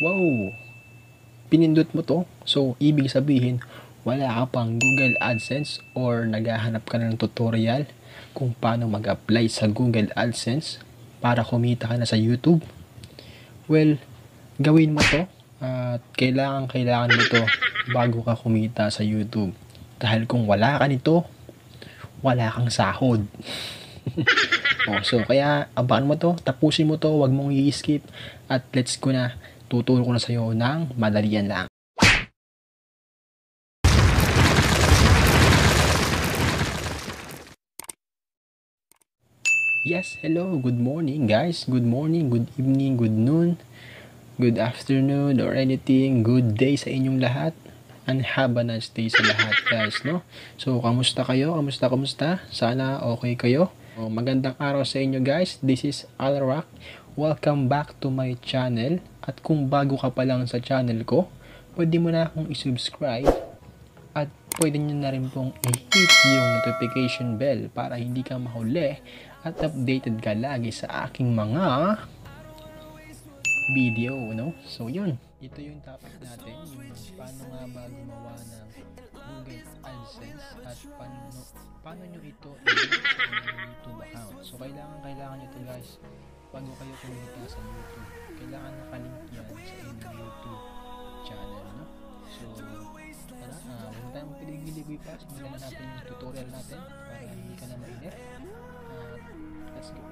Wow! Pinindot mo to. So, ibig sabihin, wala ka pang Google AdSense or naghahanap ka ng tutorial kung paano mag-apply sa Google AdSense para kumita ka na sa YouTube. Well, gawin mo to at kailangan mo to bago ka kumita sa YouTube. Dahil kung wala ka nito, wala kang sahod. So kaya abangan mo to, tapusin mo to, wag mong i-skip at let's go na. Tuturo ko na sa iyo ng madalian lang. Yes, hello, good morning guys. Good morning, good evening, good noon, good afternoon or anything. Good day sa inyong lahat. And have a nice day sa lahat guys, no? So, kamusta kayo? Kamusta? Sana okay kayo. Magandang araw sa inyo guys. This is Alrock. Welcome back to my channel. At kung bago ka pa lang sa channel ko, pwede mo na akong i-subscribe. At pwede nyo na rin pong i-hit yung notification bell para hindi ka mahuli at updated ka lagi sa aking mga video, no? So, yun. Ito yung topic natin, yung paano nga ba gumawa ng Google AdSense at paano nyo ito i-link sa inyong YouTube account. So, kailangan nyo ito guys bago kayo kumita sa YouTube. Kailangan nakalink yan sa inyong YouTube channel, no? So, tara, huwag tayong piligiligoy pa. Simulan na natin yung tutorial natin para hindi ka na mainip. Let's go.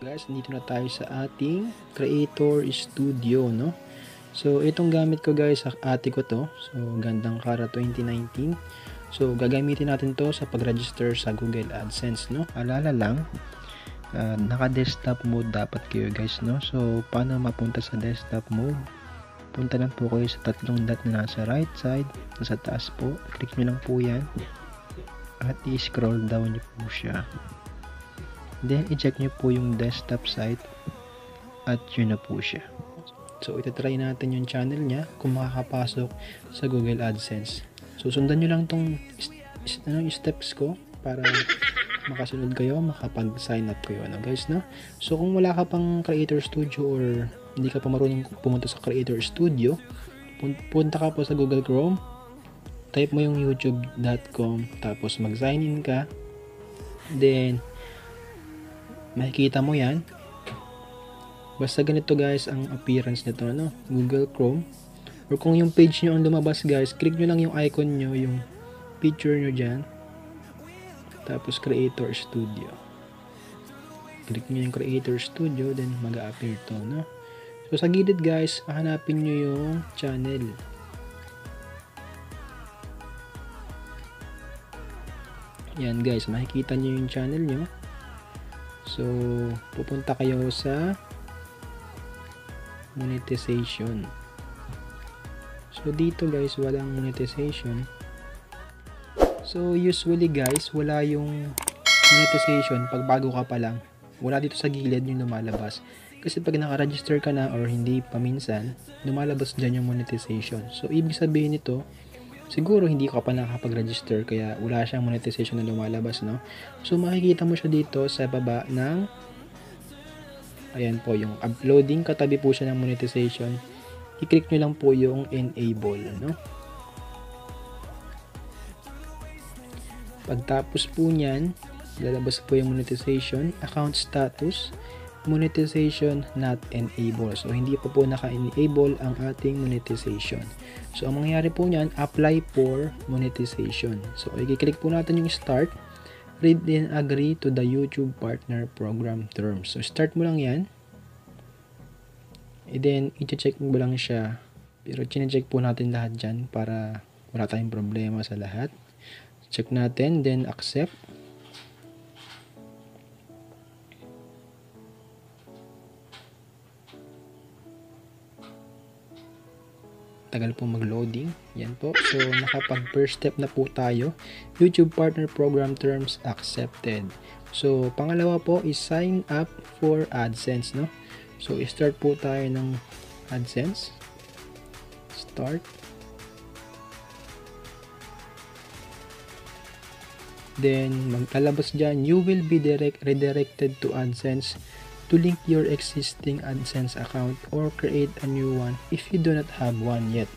Guys, dito na tayo sa ating Creator Studio, no? So, itong gamit ko guys, ate ko to. So, gandang Kara 2019. So, gagamitin natin to sa pag-register sa Google AdSense, no? Alala lang, naka-desktop mode dapat kayo guys, no? So, paano mapunta sa desktop mode? Punta lang po kayo sa tatlong dot na nasa right side, nasa taas po. Click nyo lang po yan. At i-scroll down nyo po siya. Then, i-check nyo po yung desktop site at yun na po siya. So, itatry natin yung channel niya kung makakapasok sa Google AdSense. So, sundan nyo lang tong steps ko para makasunod kayo, makapag-sign up kayo, ano guys, no? So, kung wala ka pang Creator Studio or hindi ka pa marunong pumunta sa Creator Studio, punta ka po sa Google Chrome, type mo yung youtube.com, tapos mag-sign in ka, then makikita mo yan. Basta ganito guys ang appearance nito, no? Google Chrome. Or kung yung page nyo ang lumabas guys, click nyo lang yung icon nyo, yung picture nyo dyan. Tapos Creator Studio. Click nyo yung Creator Studio, then mag-a-appear to, no? So sa gilid guys, hahanapin nyo yung channel. Yan guys, makikita nyo yung channel nyo. So, pupunta kayo sa monetization. So, dito guys, walang monetization. So, usually guys, wala yung monetization pag bago ka pa lang. Wala dito sa gilid yung lumalabas. Kasi pag naka-register ka na or hindi pa minsan, lumalabas dyan yung monetization. So, ibig sabihin nito, siguro hindi ka pa nakapag-register kaya wala siyang monetization na lumalabas, no? So, makikita mo siya dito sa baba ng ayan po, yung uploading, katabi po siya ng monetization. I-click nyo lang po yung enable, no? Pagtapos po nyan, lalabas po yung monetization, account status, monetization not enabled. So, hindi pa po naka-enable ang ating monetization. So, ang mangyayari po nyan, apply for monetization. So, i-click po natin yung start. Read and agree to the YouTube Partner Program terms. So, start mo lang yan. And then, i-check mo lang siya. Pero, chine-check po natin lahat dyan para wala tayong problema sa lahat. Check natin, then accept. Tagal po mag-loading. Yan po. So, nakapag first step na po tayo. YouTube Partner Program Terms accepted. So, pangalawa po is sign up for AdSense, no? So, start po tayo ng AdSense. Start. Then, maglalabas dyan, you will be redirected to AdSense to link your existing AdSense account or create a new one if you do not have one yet.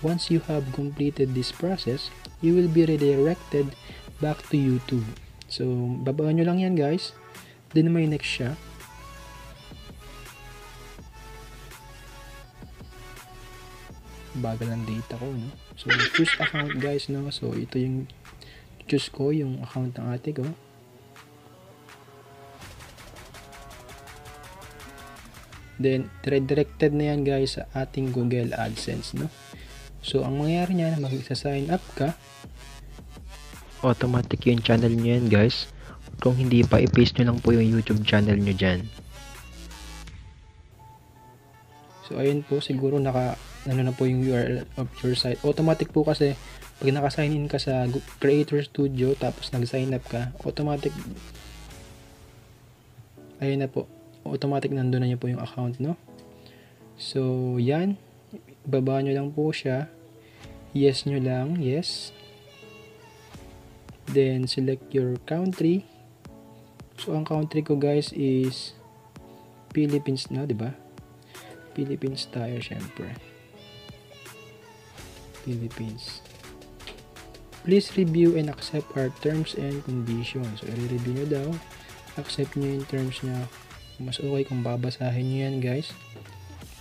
Once you have completed this process, you will be redirected back to YouTube. So, babaan nyo lang yan guys. Then may next siya. Bagal ang data ko, no? So, choose account guys, no? So, ito yung choose ko, yung account ng ate ko. Then, redirected na yan guys sa ating Google AdSense, no? So, ang mangyayari niyan, mag-sign up ka. Automatic yung channel nyo yan guys. Kung hindi pa, i-paste nyo lang po yung YouTube channel nyo dyan. So, ayun po, siguro ano na po yung URL of your site. Automatic po kasi, pag naka-sign in ka sa Creator Studio, tapos nag-sign up ka, automatic, ayun na po, automatic nandun na nyo po yung account, no? So, yan. Baba nyo lang po siya. Yes nyo lang. Yes. Then, select your country. So, ang country ko guys is Philippines na, diba? Philippines tayo, syempre. Philippines. Please review and accept our terms and conditions. So, i-review nyo daw. Accept nyo yung terms niya. Mas okay kung babasahin nyo yan guys.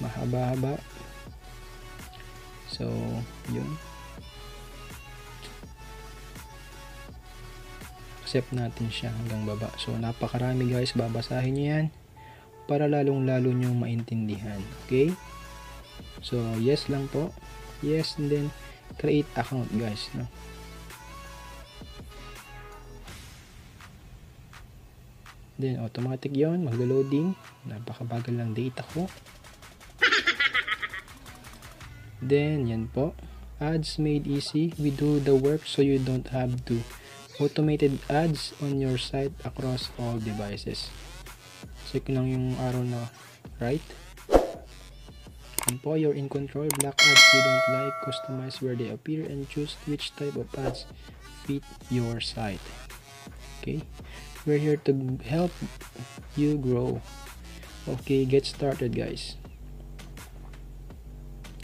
Mahaba-haba. So, yun. Accept natin siya hanggang baba. So, napakarami guys. Babasahin nyo yan para lalong-lalo nyo maintindihan. Okay? So, yes lang po. Yes, and then, create account guys. No? Then, automatic yon, maglo-loading. Napakabagal ng data ko. Then, yan po. Ads made easy. We do the work so you don't have to. Automated ads on your site across all devices. Check lang yung arrow na right. And po, you're in control. Black ads you don't like. Customize where they appear and choose which type of ads fit your site. Okay. We're here to help you grow. Okay, get started guys.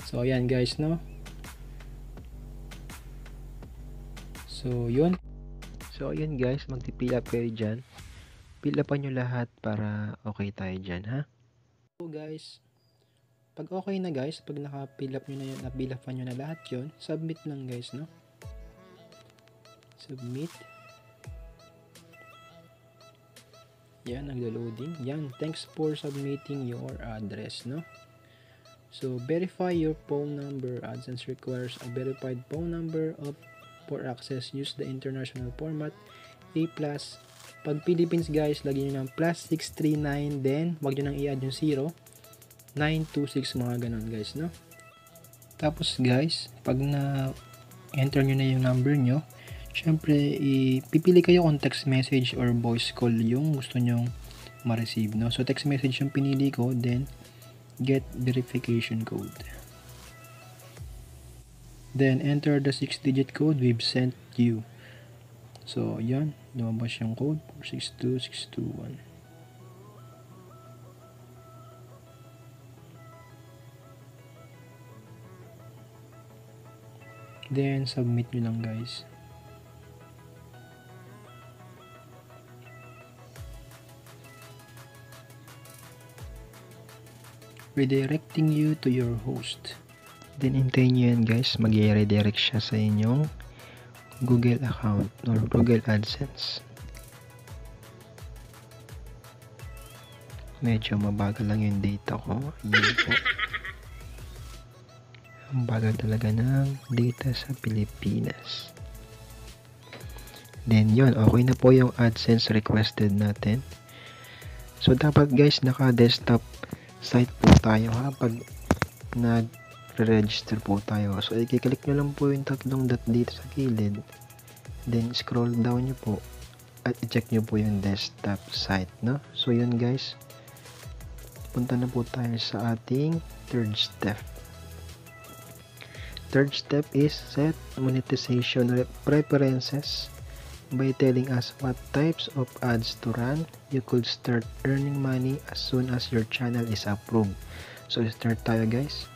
So, ayan guys, no? So, yun. So, ayun guys, mag-fill up kayo dyan. Fill upan nyo lahat para okay tayo dyan, ha? So, guys, pag okay na guys, pag naka-fill up nyo na yun, na-fill upan nyo na lahat yun, submit lang guys, no? Submit. Yan, naglo-loading. Yan, thanks for submitting your address, no? So, verify your phone number. AdSense requires a verified phone number for access. Use the international format A+. Pag Philippines guys, lagyan nyo ng +639, then wag nyo nang i-add yung 0, 926, mga ganon guys, no? Tapos guys, pag na-enter nyo na yung number nyo, syempre, pipili kayo kung text message or voice call yung gusto nyong ma-receive, no? So, text message yung pinili ko, then get verification code. Then, enter the 6-digit code we've sent you. So, yan. Lumabas yung code. 62621. Then, submit nyo lang guys. Redirecting you to your host. Then, hintayin nyo yan guys. Mag-redirect siya sa inyong Google account or Google AdSense. Medyo mabagal lang yung data ko. Yun po. Ang bagal talaga ng data sa Pilipinas. Then, yun. Okay na po yung AdSense requested natin. So, dapat guys, naka-desktop site po tayo ha. Pag nag-register po tayo. So, i-click nyo lang po yung tatlong dot dito sa gilid. Then, scroll down nyo po. At i-check nyo po yung desktop site, no? So, yun guys. Punta na po tayo sa ating third step. Third step is set monetization preferences by telling us what types of ads to run. You could start earning money as soon as your channel is approved. So start tayo guys.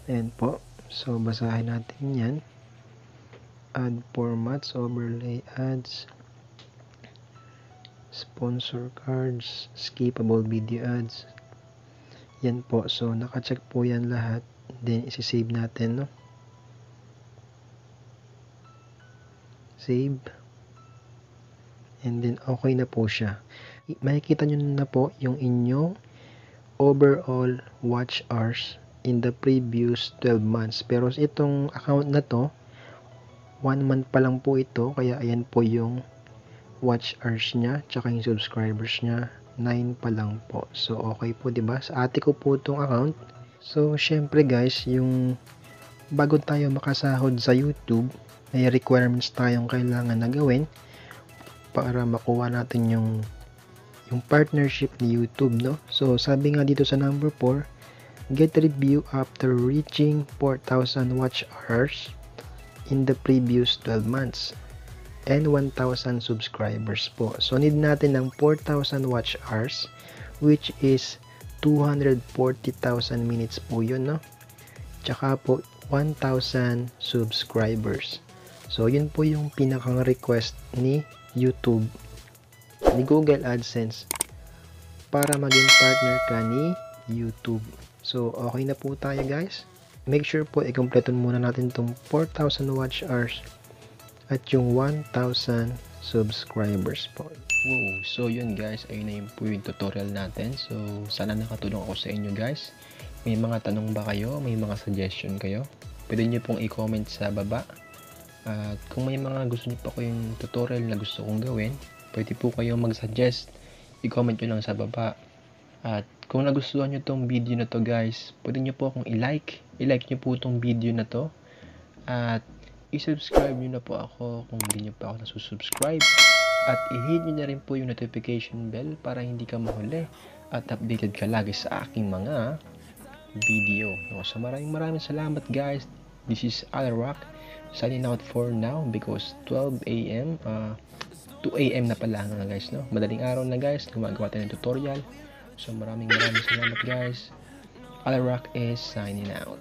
Ayan po. So basahin natin yan. Ad formats, overlay ads, sponsor cards, skippable video ads. Yan po. So naka-check po yan lahat. Then isi-save natin, no? Save. And then okay na po siya. Makikita nyo na po yung inyong overall watch hours in the previous 12 months. Pero itong account na to, 1 month pa lang po ito. Kaya ayan po yung watch hours niya. Tsaka yung subscribers niya. 9 pa lang po. So okay po, diba? Sa ate ko po itong account. So syempre guys, yung bago tayo makasahod sa YouTube, may requirements tayong kailangan na gawin para makuha natin yung partnership ni YouTube, no? So sabi nga dito sa number 4, get review after reaching 4,000 watch hours in the previous 12 months and 1,000 subscribers po. So need natin ng 4,000 watch hours, which is 240,000 minutes po yun, no? Tsaka po 1,000 subscribers. So, yun po yung pinakang request ni YouTube, ni Google AdSense, para maging partner ka ni YouTube. So, okay na po tayo guys. Make sure po, i-completon muna natin itong 4,000 watch hours at yung 1,000 subscribers po. Wow, so yun guys, ayun na yun po yung tutorial natin. So, sana nakatulong ako sa inyo guys. May mga tanong ba kayo? May mga suggestion kayo? Pwede nyo pong i-comment sa baba. At kung may mga gusto niyo pa ko yung tutorial na gusto kong gawin, pwede po kayong mag-suggest. I-comment nyo lang sa baba. At kung nagustuhan nyo tong video na to guys, pwede nyo po akong i-like. I-like nyo po tong video na to. At i-subscribe nyo na po ako kung hindi nyo pa ako nasusubscribe. At i-hit nyo na rin po yung notification bell para hindi ka mahuli at updated ka lagi sa aking mga video. So maraming salamat guys. This is Alrock. Signing out for now because 12 AM 2 AM na pala nga guys, no? Madaling araw na guys, gumagawa tayo ng tutorial. So maraming salamat guys. Alrock is signing out.